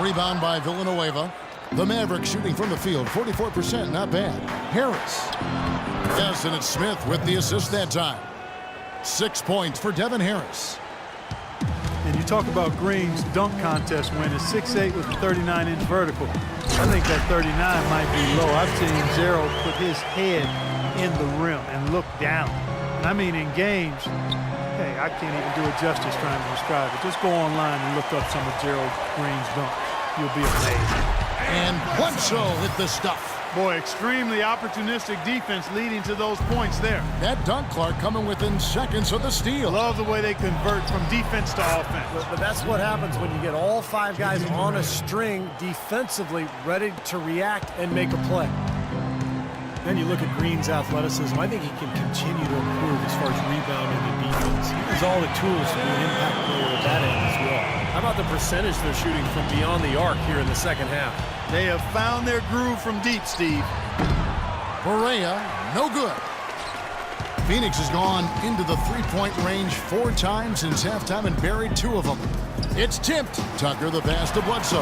rebound by Villanueva. The Mavericks shooting from the field, 44%, not bad. Harris. Yes, and it's Smith with the assist that time. 6 points for Devin Harris. And you talk about Green's dunk contest win is 6'8" with a 39-inch vertical. I think that 39 might be low. I've seen Gerald put his head in the rim and look down. And I mean, in games, hey, I can't even do it justice trying to describe it. Just go online and look up some of Gerald Green's dunks. You'll be amazed. And Bledsoe hit the stuff. Boy, extremely opportunistic defense leading to those points there. That dunk, Clark, coming within seconds of the steal. Love the way they convert from defense to offense. But that's what happens when you get all 5 guys on a string defensively ready to react and make a play. Then you look at Green's athleticism. I think he can continue to improve as far as rebounding and defense. He has all the tools to be an impact player at that end as well. How about the percentage they're shooting from beyond the arc here in the second half? They have found their groove from deep, Steve. Correa, no good. Phoenix has gone into the three-point range 4 times since halftime and buried 2 of them. It's tipped. Tucker the pass to Bledsoe.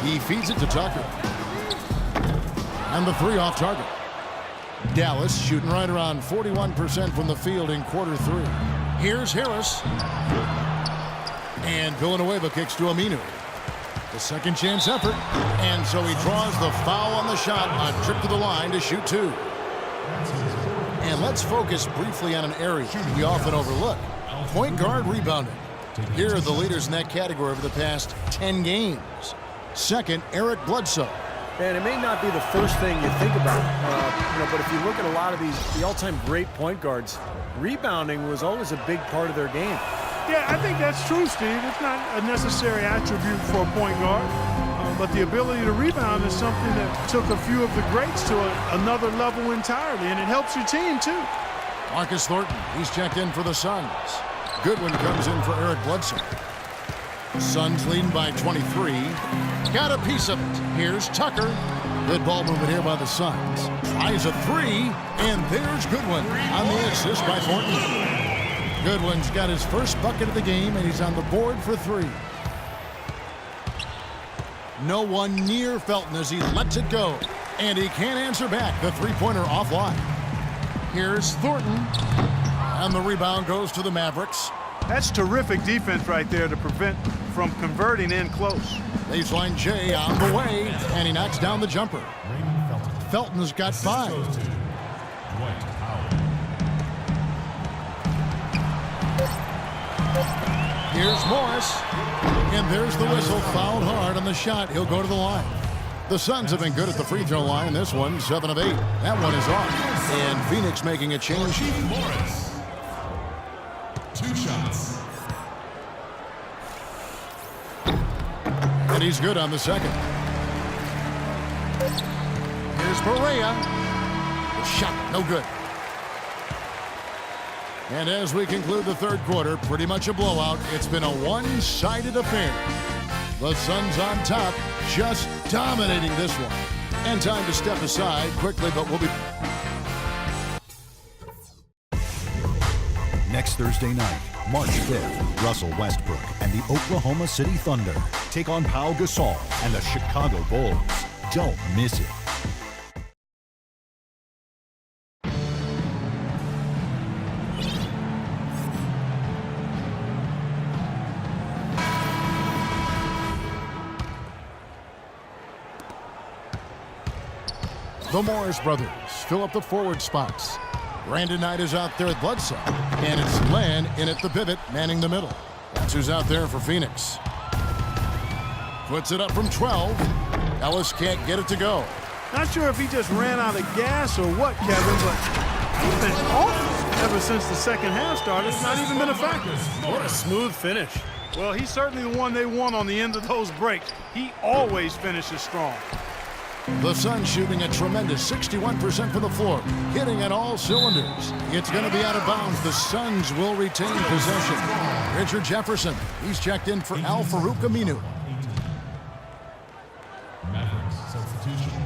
He feeds it to Tucker. And the 3 off target. Dallas shooting right around 41% from the field in quarter 3. Here's Harris. And Villanueva kicks to Aminu. The second chance effort. And so he draws the foul on the shot. A trip to the line to shoot 2. And let's focus briefly on an area we often overlook. Point guard rebounding. Here are the leaders in that category over the past 10 games. Second, Eric Bledsoe. And it may not be the first thing you think about, but if you look at a lot of the all-time great point guards, rebounding was always a big part of their game. Yeah, I think that's true, Steve. It's not a necessary attribute for a point guard, but the ability to rebound is something that took a few of the greats to another level entirely, and it helps your team, too. Marcus Thornton, he's checked in for the Suns. Goodwin comes in for Eric Bledsoe. Suns leading by 23. Got a piece of it. Here's Tucker. Good ball movement here by the Suns. Tries a 3, and there's Goodwin on the assist by Thornton. Goodwin's got his first bucket of the game, and he's on the board for 3. No one near Felton as he lets it go, and he can't answer back. The three-pointer offline. Here's Thornton, and the rebound goes to the Mavericks. That's terrific defense right there to prevent from converting in close. Baseline J on the way, and he knocks down the jumper. Felton's got 5. Here's Morris, and there's the whistle. Fouled hard on the shot. He'll go to the line. The Suns have been good at the free throw line. This one, 7 of 8. That one is off. And Phoenix making a change. Morris. 2 shots. And he's good on the second. Here's Correa. The shot, no good. And as we conclude the third quarter, pretty much a blowout. It's been a one-sided affair. The Suns on top, just dominating this one. And time to step aside quickly, but we'll be... Next Thursday night, March 5th, Russell Westbrook and the Oklahoma City Thunder take on Pau Gasol and the Chicago Bulls. Don't miss it. The Morris brothers fill up the forward spots. Brandon Knight is out there at Bledsoe. And it's Glenn in at the pivot, manning the middle. That's who's out there for Phoenix. Puts it up from 12. Ellis can't get it to go. Not sure if he just ran out of gas or what, Kevin, but he's been awful ever since the second half started. It's not even been a factor. What a smooth finish. Well, he's certainly the one they want on the end of those breaks. He always finishes strong. The Suns shooting a tremendous 61% from the floor, hitting on all cylinders. It's going to be out of bounds. The Suns will retain possession. Richard Jefferson, he's checked in for Al-Farouq Aminu. Mavericks substitution.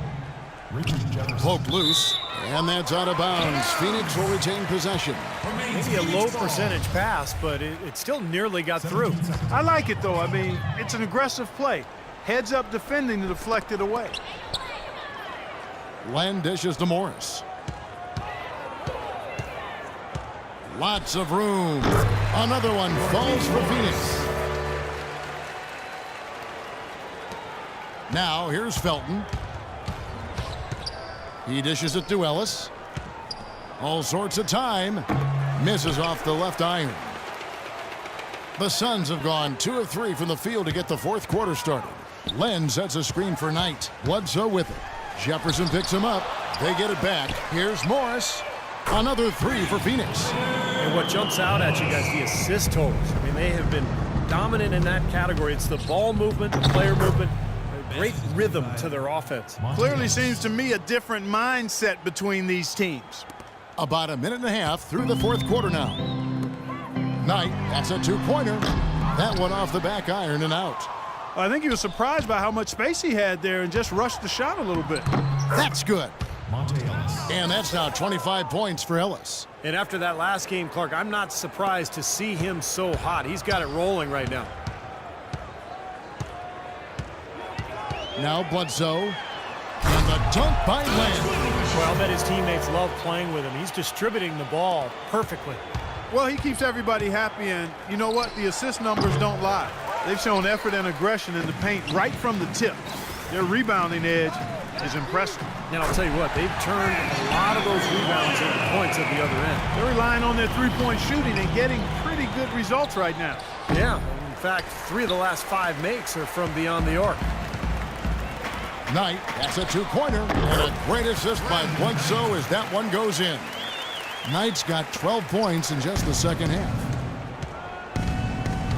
Richard Jefferson. Poked loose, and that's out of bounds. Phoenix will retain possession. Maybe a low percentage pass, but it still nearly got through. I like it, though. I mean, it's an aggressive play. Heads up defending to deflect it away. Len dishes to Morris. Lots of room. Another one falls for Phoenix. Now here's Felton. He dishes it to Ellis. All sorts of time. Misses off the left iron. The Suns have gone 2 of 3 from the field to get the fourth quarter started. Len sets a screen for Knight. Bledsoe with it. Jefferson picks him up. They get it back. Here's Morris. Another 3 for Phoenix. And what jumps out at you guys, the assist totals. I mean, they have been dominant in that category. It's the ball movement, the player movement, a great rhythm to their offense. Clearly seems to me a different mindset between these teams. About a minute and a half through the fourth quarter now. Knight, that's a 2-pointer. That one off the back iron and out. I think he was surprised by how much space he had there and just rushed the shot a little bit. That's good. Monte Ellis. And that's now 25 points for Ellis. And after that last game, Clark, I'm not surprised to see him so hot. He's got it rolling right now. Now Bledsoe. And the dunk by Len. Well, I bet his teammates love playing with him. He's distributing the ball perfectly. Well, he keeps everybody happy, and you know what? The assist numbers don't lie. They've shown effort and aggression in the paint right from the tip. Their rebounding edge is impressive. And I'll tell you what, they've turned a lot of those rebounds into points at the other end. They're relying on their three-point shooting and getting pretty good results right now. Yeah, in fact, 3 of the last 5 makes are from beyond the arc. Knight, that's a 2-pointer. And a great assist by Bledsoe as that one goes in. Knight's got 12 points in just the second half.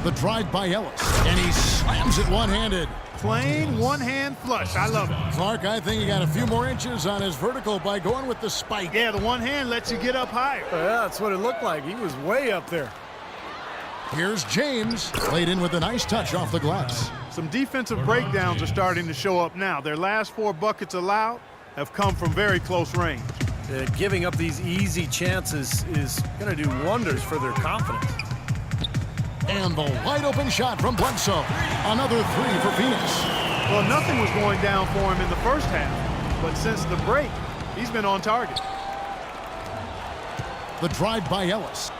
The drive by Ellis, and he slams it one-handed. Plain one-hand flush. I love it. Clark, I think he got a few more inches on his vertical by going with the spike. Yeah, the one hand lets you get up higher. Yeah, that's what it looked like. He was way up there. Here's James, laid in with a nice touch off the glass. Some defensive breakdowns are starting to show up now. Their last 4 buckets allowed have come from very close range. Giving up these easy chances is going to do wonders for their confidence. And the wide-open shot from Bledsoe. Another 3 for Phoenix. Well, nothing was going down for him in the first half, but since the break, he's been on target. The drive by Ellis.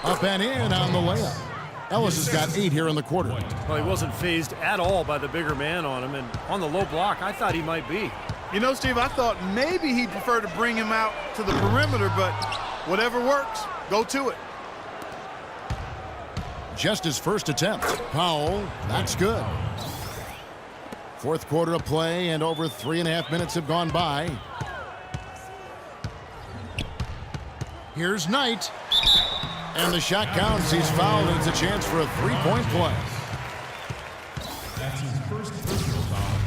Up and in on the layup. Ellis has got 8 here in the quarter. Well, he wasn't fazed at all by the bigger man on him, and on the low block, I thought he might be. You know, Steve, I thought maybe he'd prefer to bring him out to the perimeter, but whatever works, go to it. Just his first attempt. Powell, that's good. Fourth quarter of play, and over 3.5 minutes have gone by. Here's Knight. And the shot counts. He's fouled, and it's a chance for a 3-point play. That's his first personal foul.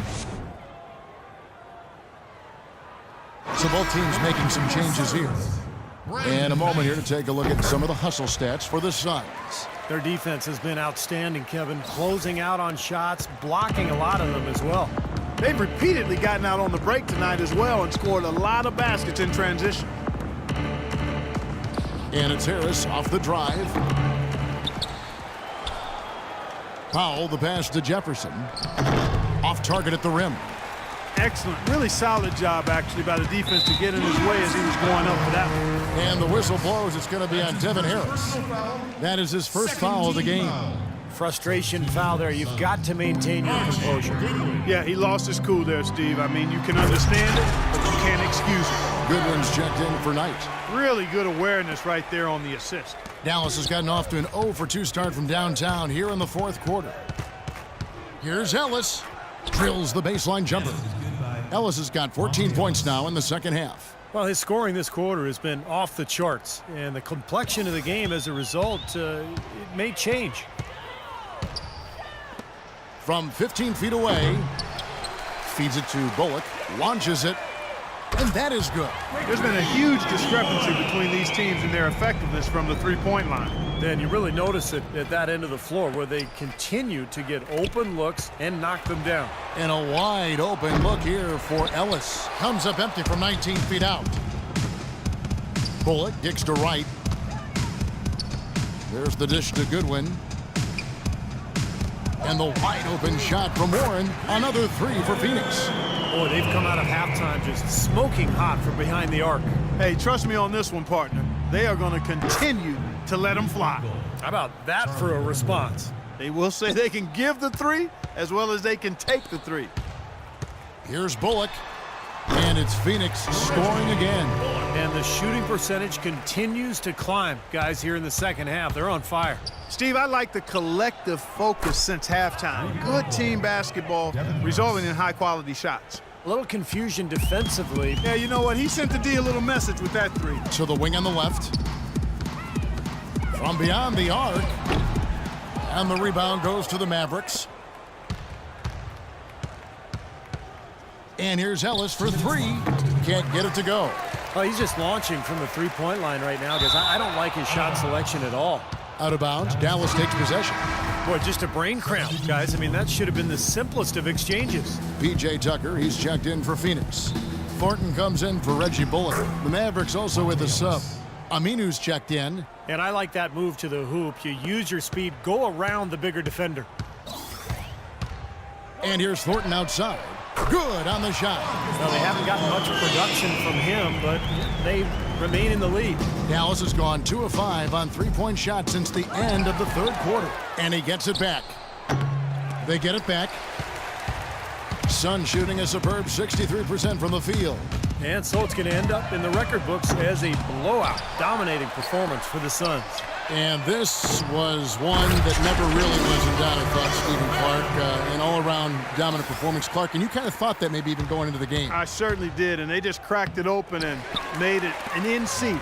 So both teams making some changes here. And a moment here to take a look at some of the hustle stats for the Suns. Their defense has been outstanding, Kevin. Closing out on shots, blocking a lot of them as well. They've repeatedly gotten out on the break tonight as well and scored a lot of baskets in transition. And it's Harris off the drive. Powell, the pass to Jefferson. Off target at the rim. Excellent, really solid job actually by the defense to get in his way as he was going up for that one. And the whistle blows. It's going to be on Devin Harris. That is his first foul of the game. Frustration foul there. You've got to maintain your composure. Yeah, he lost his cool there, Steve. I mean, you can understand it, but you can't excuse it. Goodwin's checked in for Knight. Really good awareness right there on the assist. Dallas has gotten off to an 0-for-2 start from downtown here in the fourth quarter. Here's Ellis. Drills the baseline jumper. Ellis has got 14 points now in the second half. Well, his scoring this quarter has been off the charts, and the complexion of the game as a result, it may change. From 15 feet away, feeds it to Bullock, launches it, and that is good. There's been a huge discrepancy between these teams in their effectiveness from the three-point line. Then you really notice it at that end of the floor where they continue to get open looks and knock them down. And a wide open look here for Ellis. Comes up empty from 19 feet out. Bullock kicks to right. There's the dish to Goodwin. And the wide open shot from Warren. Another three for Phoenix. Boy, they've come out of halftime just smoking hot from behind the arc. Hey, trust me on this one, partner. They are going to continue to let them fly. How about that for a response? They will say they can give the three as well as they can take the three. Here's Bullock. And it's Phoenix scoring again. And the shooting percentage continues to climb. Guys, here in the second half, they're on fire. Steve, I like the collective focus since halftime. Good team basketball resulting in high-quality shots. A little confusion defensively. Yeah, you know what? He sent the D a little message with that three. To the wing on the left. From beyond the arc. And the rebound goes to the Mavericks. And here's Ellis for three. Can't get it to go. Oh, he's just launching from the three-point line right now because I don't like his shot selection at all. Out of bounds. Dallas takes possession. Boy, just a brain cramp, guys. I mean, that should have been the simplest of exchanges. P.J. Tucker, he's checked in for Phoenix. Thornton comes in for Reggie Bullock. The Mavericks also with a sub. Aminu's checked in. And I like that move to the hoop. You use your speed, go around the bigger defender. And here's Thornton outside. Good on the shot. Now, they haven't gotten much production from him, but they remain in the lead. Dallas has gone 2 of 5 on three-point shots since the end of the third quarter. And he gets it back. They get it back. Suns shooting a superb 63% from the field. And so it's going to end up in the record books as a blowout, dominating performance for the Suns. And this was one that never really was in doubt, I thought, Stephen Clark. An all-around dominant performance. Clark, and you kind of thought that maybe even going into the game. I certainly did, and they just cracked it open and made it an in-seat.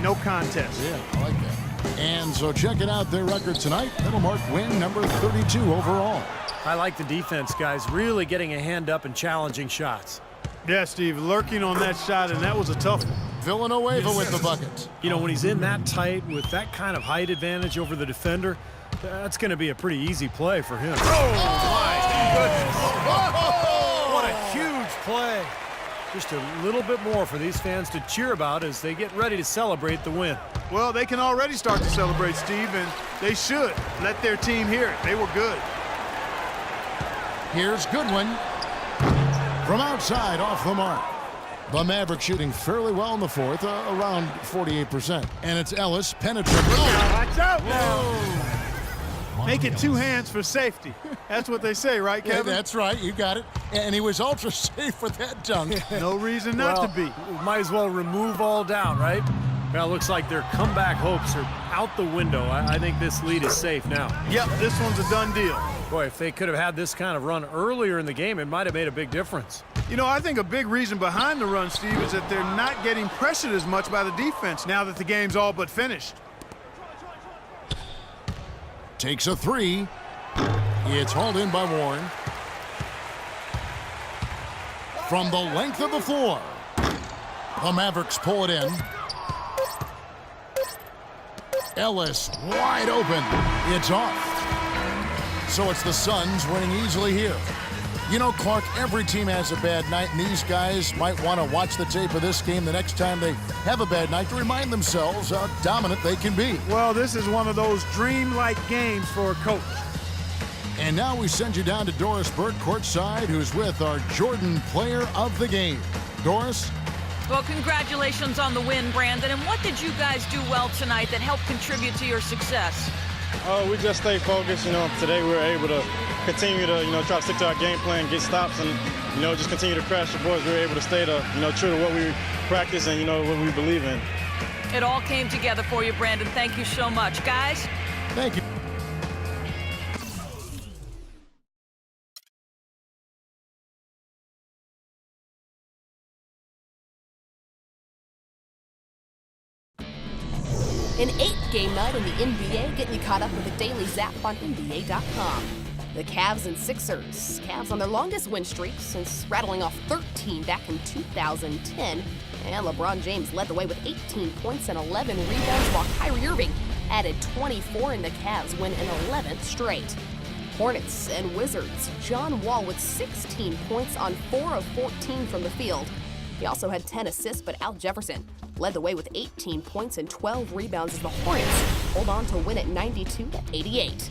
No contest. Yeah, I like that. And so check it out, their record tonight. That'll mark win number 32 overall. I like the defense, guys, really getting a hand up and challenging shots. Yeah, Steve, lurking on that shot, and that was a tough one. Villanueva with the bucket. You know, when he's in that tight with that kind of height advantage over the defender, that's going to be a pretty easy play for him. Oh, my goodness. What a huge play. Just a little bit more for these fans to cheer about as they get ready to celebrate the win. Well, they can already start to celebrate, Steve, and they should let their team hear it. They were good. Here's Goodwin. From outside, off the mark. The Mavericks shooting fairly well in the fourth, around 48%. And it's Ellis penetrating. Watch out now. Make it two hands for safety. That's what they say, right, Kevin? Yeah, that's right. You got it. And he was ultra safe with that dunk. No reason not to be. Might as well remove all doubt, right? Well, it looks like their comeback hopes are out the window. I think this lead is safe now. Yep, this one's a done deal. Boy, if they could have had this kind of run earlier in the game, it might have made a big difference. You know, I think a big reason behind the run, Steve, is that they're not getting pressured as much by the defense now that the game's all but finished. Takes a three. It's hauled in by Warren. From the length of the floor, the Mavericks pull it in. Ellis wide open. It's off. So it's the Suns winning easily here. You know, Clark, every team has a bad night, and these guys might want to watch the tape of this game the next time they have a bad night to remind themselves how dominant they can be. Well, this is one of those dream-like games for a coach. And now we send you down to Doris Burke courtside, who's with our Jordan Player of the Game. Doris? Well, congratulations on the win, Brandon. And what did you guys do well tonight that helped contribute to your success? We just stayed focused. You know, today we were able to continue to, try to stick to our game plan, get stops, and, just continue to crash the boards. We were able to stay to, true to what we practice and, what we believe in. It all came together for you, Brandon. Thank you so much. Guys? Thank you. An 8th-game night in the NBA, getting you caught up with a daily zap on NBA.com. The Cavs and Sixers. Cavs on their longest win streak since rattling off 13 back in 2010. And LeBron James led the way with 18 points and 11 rebounds, while Kyrie Irving added 24 and the Cavs win an 11th straight. Hornets and Wizards. John Wall with 16 points on 4 of 14 from the field. He also had 10 assists, but Al Jefferson led the way with 18 points and 12 rebounds as the Hornets hold on to win at 92-88.